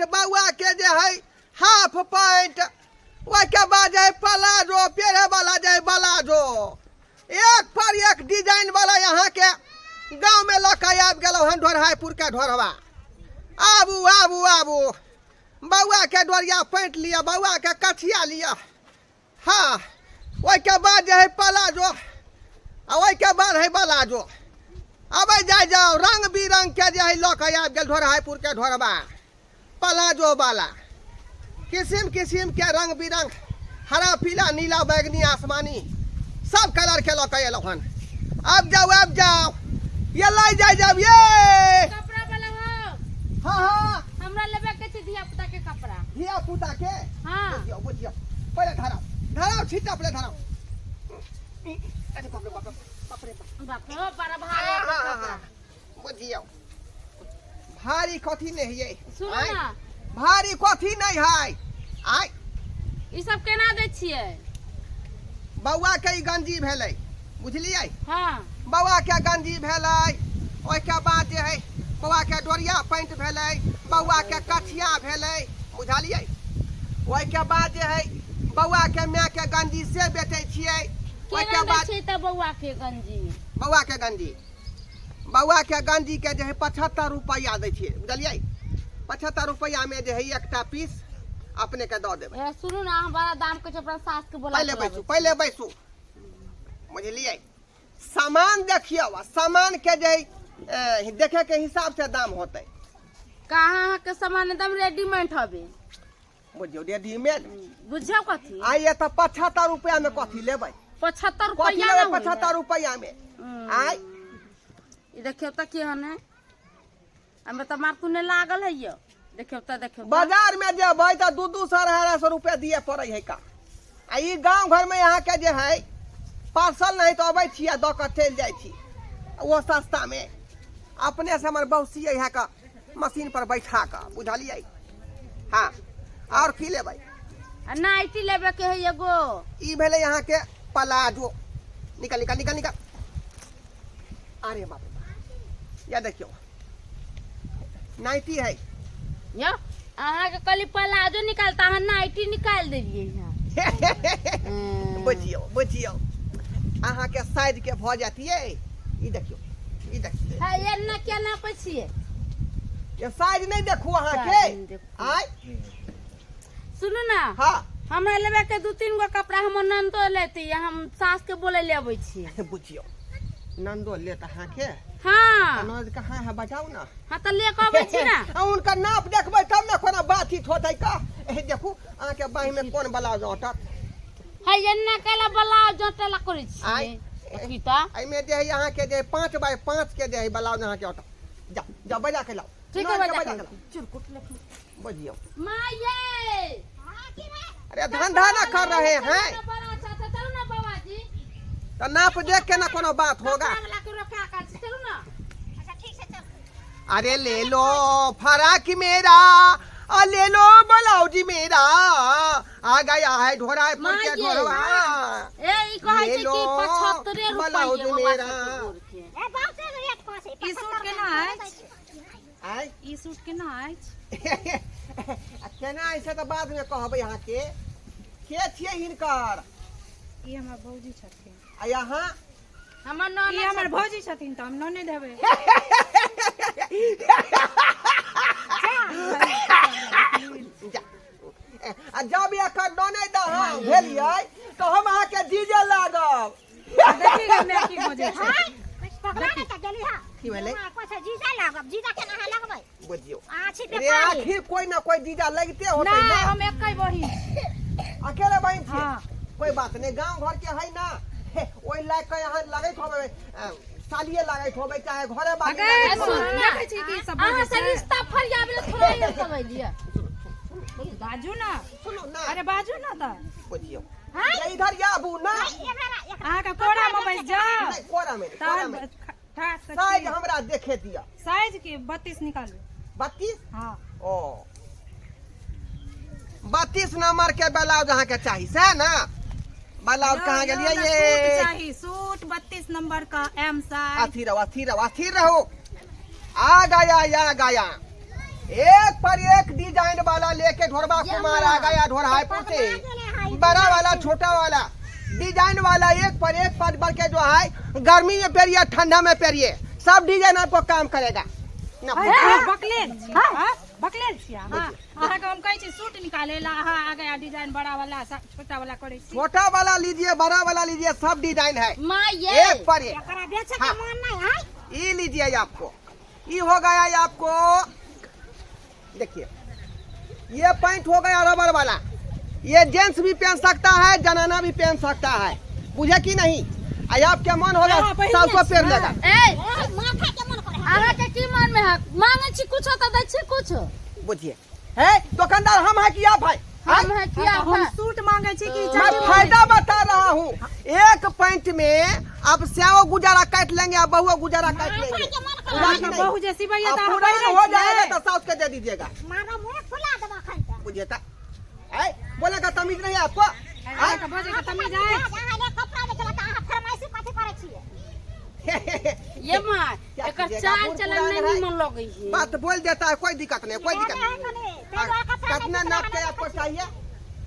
बउआ के जे है हाफ पैंट, ओइ के बाद जे है प्लाजो पेरे वाला जे है ब्लाजो, एक पर एक डिजाइन वाला यहाँ के गांव में लके आबि गेलौ हन ढोरहापुर के ढोरवा। आबू आबू आबू, बउआ के डोरिया पैंट लिया, बउआ के कठिया लिया। हाँ, ओइ के बाद जे है प्लाजो, ओइ के बाद है ब्लाजो। अब जाओ रंग बिरंग के जे है लके आबि गेल ढोरहापुर के ढोरवा प्लाजो वाला, किस्म किस्म के रंग बिरंग, हरा पीला नीला बैगनी आसमानी सब कलर के लके एलौ हन। अब जाओ ये लाई जाओ ये कपड़ा वाला हो। हाँ हाँ, हमरा लेबे के छै धिया पुता के कपड़ा। धिया पुता के हाँ बुझियो पहले धराओ छीटा पहले धराओ। अरे बाप रे बाप रे बाप रे बड़ा भारी कपड़ा। बुझियो भारी कथी नहीं है, सुनो ना, भारी कथी नहीं है। आय ई सब केना दै छियै? बउआ के गंजी भेलै, बुझलियै? हाँ, बउआ के गंजी भेलै, ओइ के बाद जे है बउआ के डोरिया पैंट भेलै, बउआ के कठिया भेलै, बुझलियै? ओइ के बाद जे है बउआ के माय के गंजी से बेचै छियै। ओइ के बाद छै त बउआ के गंजी, बउआ के गंजी के जे है 75 रुपया दै छियै, बुझलियै? 75 रुपया में जे है एकटा पीस अपने के दऽ देबै। ए सुनू ना, हम बड़ा दाम के छै, अपना सास के बोला पहले बैसू, बुझलियै? सामान देखियो, सामान के जे देखे के हिसाब से दाम होते। कहाँ के सामान एकदम रेडीमेड हवे, बुझियो रेडीमेड। बुझियो कथी? आइए तो 75 रुपया में कथी लेबै? 75 कथी रुपया लेबै 75 रुपया में? आय ई देखियो त के हने, हमे त मारतूने लागल है यो। देखियो त बाजार में जेबै तो 200-250 रुपया दिए पड़े है का। आ ई गांव घर में यहाँ के जे है पार्सल नहीं तो अबै छियै द के चलि जाइ छी, वो सस्ता में अपने से हमर बौसी यहाँ का मशीन पर बैठा का, बुझलियै? हाँ, और की लेबै? नाइटी लेबे के है एगो। ई भेले यहाँ के प्लाजो। निकल निकल निकल निकल। अरे बाप रे, या देखियो नाइटी है यो अहाँ के कली प्लाजो निकालता, अहाँ नाइटी निकाल देलिए यहाँ। बुझियो बुझियो अहाँ के साइज के भ जातिए। ई देखियो है ये ना क्या ना पछिए, ये साइज नहीं देखू अहाँ के। आय सुनू ना, हाँ हमरा लेबे के 2-3 गो कपड़ा हम नंदो लेती, हम सास के बोले ले आबै छी। बुझियो नंदो लेत अहाँ के। हाँ नंद कहाँ है बताऊ ना। हाँ तो ले के आबै छी ना। उनका नाप देखबै तब ना कोनो बातचीत होतै का। देखू अहाँ के बाही में कोन ब्लाउज अटत है ये ना कला ब्लाउज जटला करै छी। आय की त आई में जे है अहाँ के जे 5x5 के जे है ब्लाउज अहाँ के अटत। जा बजा के लाओ। ठीक है, बजा के चिरकुट लेके बुझियो। माँ ये अरे धंधा ना कर रहे हैं बड़ा अच्छा था, चलो ना बाबा जी, तो नाप देख के ना कोनो बात होगा। अगला के रखा कर चलो ना। अच्छा ठीक से चल। अरे ले लो फराक मेरा, ले लो ब्लाउज मेरा, आ गया है ढोरा पर के ढोरवा। ए ई कहै छै कि 75 रुपया ब्लाउज मेरा। ए बाप से रेट कोसे ई सूट के ना है, आय ई सूट के ना है। केना ऐसे तो बाद में कहबै अहाँ के छियै हिनकर। ई हमर भौजी छथिन। आ यहाँ हमर नौना ई हमर भौजी छथिन त हम नौने देबै। जब एकर नौने दहम भेलियै तो हम अहाँ के जीजे लागब। देखी गे मैं की बजे छै। पकड़ा के त गेली हा की भेलै? कोसे जीजा लागब, जीजा के ना लगबै। बुझियो आछी पे अरे आखिर कोई ना कोई जीजा लगते होतै नहीं ना। हम एकै बहिन। अकेले बहन छी। हाँ। कोई बात नहीं, गांव घर के है ना, ओइ लायक के यहाँ लागैत होबै, सालिए लागैत होबै चाहे घरे बाकी लागैत होबै। देखै छी की सब अहाँ से रिश्ता फरियाबे थोड़ा ये समझ लिया। बाजू ना। सुनो ना, अरे बाजू ना त। बुझियो ये इधर आबू ना। अहाँ के कोरा में बैठ जाओ। नहीं कोरा में, कोरा में ठाक साइज हमरा देखे दिया। साइज के 32 निकालू। 32? हां ओ 32 नंबर के ब्लाउज अहाँ के चाहिए से ना। ब्लाउज कहाँ गेलिए सूट ये? चाहिए, सूट 32 नंबर का एम साइज। अथी रहो। आ गया एक पर एक डिजाइन वाला लेके ढोरबा कुमार आ गया ढोरहाईपुर से। बड़ा वाला छोटा वाला डिजाइन वाला एक पर एक पद बढ़ के जो है गर्मी में पेरिए ठंडा में पेरिए सब डिजाइन आपको काम करेगा ना। बकलेल हां बकलेल छिया हां अहाँ के हम कहै छी सूट निकाले ला अहाँ आ गया डिजाइन बड़ा वाला छोटा वाला करे छी। छोटा वाला लीजिए बड़ा वाला लीजिए सब डिजाइन है माँ ये एक पर एक। एकरा बेचे के मन नहीं है। ये लीजिए आपको ये हो गया आपको देखिए ये पैंट हो गया रबर वाला। ये जेंट्स भी पहन सकता है जनाना भी पहन सकता है बुझे कि नहीं। आई आपके मन होगा सब को पहन लेगा। ए माथा के मन करे अहाँ के की मन में है मांगे छी कुछ तो दै छी कुछ बुझिए है दुकानदार हम है कि आप है हम है किया हम सूट मांगे छी कि मैं फायदा बता रहा हूँ। एक पैंट में आप स्याओ गुजारा काट लेंगे आप बहुआ गुजारा काट लेंगे बहु जैसी भैया अब तो पूरा हो जाएगा तो साउथ के दे दीजिएगा मारा मुंह फुला देबा खंता। बुझिए ता है बोले का तमीज नहीं है आपको। अरे का बजे का तमीज है जहां ले कपड़ा बेचला त अहाँ फरमाइशी कथि करे छिए। ये माँ एक चाल चलन नहीं मन लगे है। बात बोल देता है कोई दिक्कत नहीं कोई दिक्कत नहीं। कितना नाप के आपको चाहिए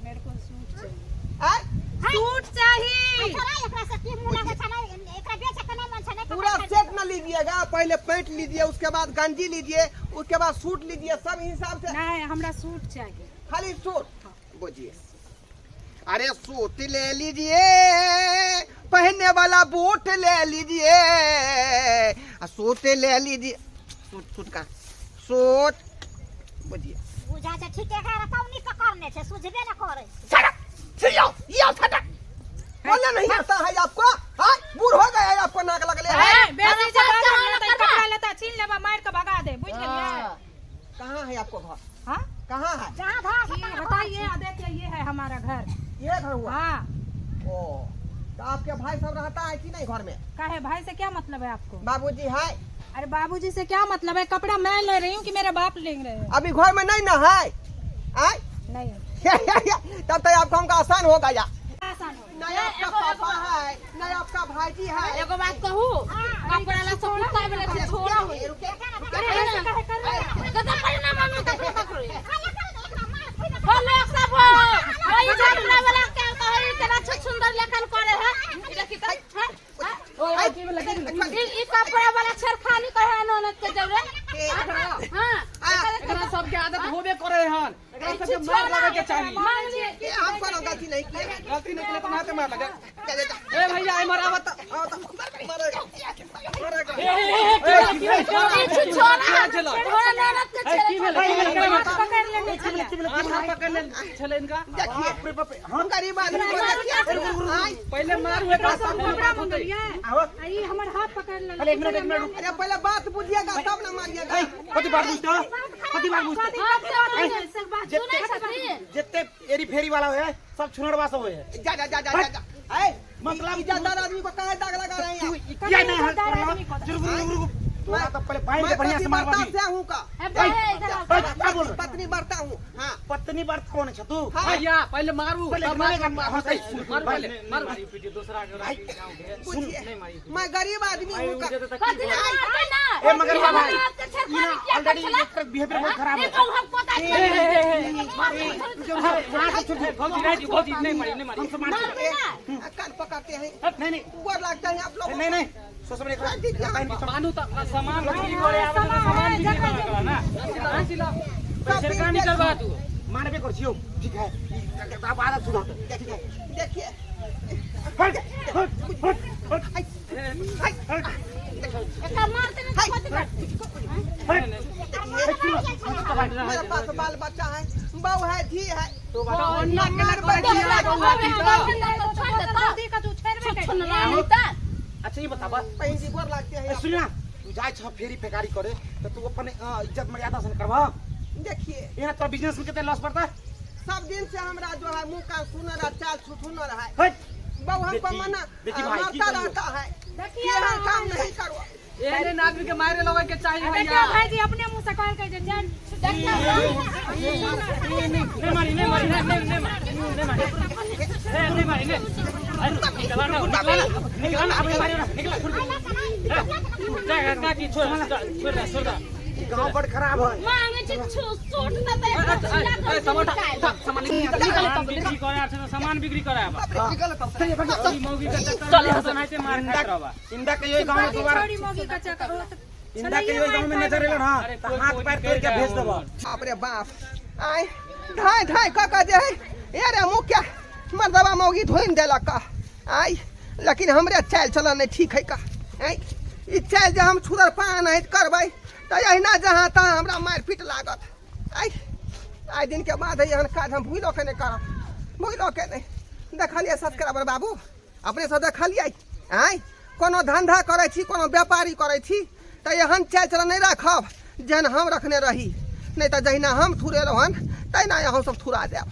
मेरे को सूट चाहिए। है सूट चाहिए छोरा एकरा से की मुंह लगे छने एकरा बेचे के नहीं मन छने पूरा सेट न लीजिएगा पहले पैंट लीजिए उसके बाद गंजी लीजिए उसके बाद सूट लीजिए सब हिसाब से। नहीं हमरा सूट चाहिए खाली सूट बुझिए। अरे सूट ले लीजिए पहनने वाला बूट ले लीजिए सूट ले लीजिए सूट का सूट बुझिए। बुझा जा ठीक है रतौनी का करने से सुझबे न करे। बोलना नहीं आता है आपको। हाँ बूढ़ हो गया है आपको नाक लगले है। बेसी जगह कपड़ा लेता छीन लेबा मार के भगा दे बुझ गेलिए। कहाँ है आपको घर हां कहाँ है जहां घास ये बताइए देखिए ये है हमारा घर। ये घर हुआ। हाँ ओ तो आपके भाई सब रहता है कि नहीं घर में। काहे भाई से क्या मतलब है आपको। बाबूजी है अरे बाबूजी से क्या मतलब है कपड़ा मैं ले रही हूँ कि मेरे बाप ले रहे हैं। अभी घर में नहीं ना है आय नहीं तब तक आपको हमका आसान हो गया। आसान हो नहीं आपका पापा है नहीं आपका भाईजी है। एगो बात कहूँ कपड़ा ला सब कुत्ता वाला से छोड़ा हो कदा परिणाम में कपड़ा पकड़ो बोलो सब वही कपड़ा वाला क्या कहे इतना सुंदर लेखन करे है इला की है ई कपड़ा वाला छरखानी कहे ननद के जरे हां एकरा सब के आदत होबे करे हन एकरा सब के मार लगे के चाहिए। ये हम कोनो गलती नहीं किए गलती नहीं केले तो हाथ मार लगे। ए ए भैया आई मरावत छोड़ा चलो थोड़ा ननद के की भेल पकड़ लेने चले हाथ पकड़ ले चले इनका। देखिए हम गरीब आदमी को देखिए आय पहले मार हुए का सब कपड़ा बात होते। मंगलिए ये हमर हाथ पकड़ ले। अरे एक मिनट अरे पहले बात बुझिएगा तब ना मारिएगा। कति बार पूछता कति बार पूछता जितने एरी फेरी वाला है सब छुनड़वा सब है। जा जा जा जा जा ए मतलब इज्जतदार आदमी को काहे दाग लगा रहे हैं आप। क्या नहीं है तोरा तो पहले पानी के बढ़िया से मार मारी से हूं का है भाई इधर क्या बोल पत्नी बरता हूं। हां पत्नी बात कौन है तू भैया पहले मारू पहले मारेगा हां सही मारू पहले मारू पीछे दूसरा मैं गरीब आदमी हूं का कथी ना ए मगर बाबा ये ना ऑलरेडी एक बिहेवियर बहुत खराब है। हम पता भौजी नहीं मारी हम समाज कान पकड़ते हैं नहीं नहीं ऊपर लगता है आप लोग। नहीं नहीं सोच में मानू तो सामान बिक्री करे आवे तो सामान बिक्री करा ना पैसे का निकलवा तू मानवे कर छियो ठीक है आप आदत सुधार देखिए देखिए हट हट हट एक मारते नहीं कथी मेरे पास बाल बच्चा है बहू है धी है तो अच्छा ये बता बा पैंसी गोर लगते हैं सुन ना तू जाए छ फेरी फेकारी करे तो तू अपने इज्जत मर्यादा से करवा। देखिए ये ना तो बिजनेस में कितना लॉस पड़ता है। सब दिन से हमरा जो है मुंह का सुनर चाल सुनर है हट बहू हमको मना देखिए भाई, मारता रहता है कि हम काम नहीं करो। एने आदमी के मारे लगे के चाहिए देखिए भैया भाई जी अपने मुंह से कह के जे जान नहीं मारी नहीं मारी नहीं मारी निकला ना अपने मारी ना निकला छोड़ दे जा की छोड़ छोड़ गांव बड़ खराब है मांगे छी सूट त ते सामान बिक्री करे आछे सामान बिक्री करे अब ई मौगी के चल हसनाइते मार खात रहबा इंदा के यही गांव में दोबारा छोड़ी मोगी का चक्कर हो इंदा के यही गांव में नजर एलन हां तो हाथ पैर तोड़ के भेज देबो बाप रे बाप आई ढाई ढाई का जे है ए रे मुखिया मर्दवा मौगी धोइन देलक का आई लेकिन हमरे चाल चलन नहीं ठीक है का आई ई चाल जे हम छुदर पान नहीं करबै त अहिना जहां तहां हमरा मार पीट लागत आई दिन के बाद एहन काज हम भूलो के नहीं करब देखलिए सब्सक्राइबर बाबू अपने से देखलिए आई कोनो धंधा करे छी कोनो व्यापारी करे छी त एहन चाल चलन नहीं रखब जेहन हम रखने रही नहीं तो जहिना हम थुरे रहन तहिना अहूँ सब थुरा देब।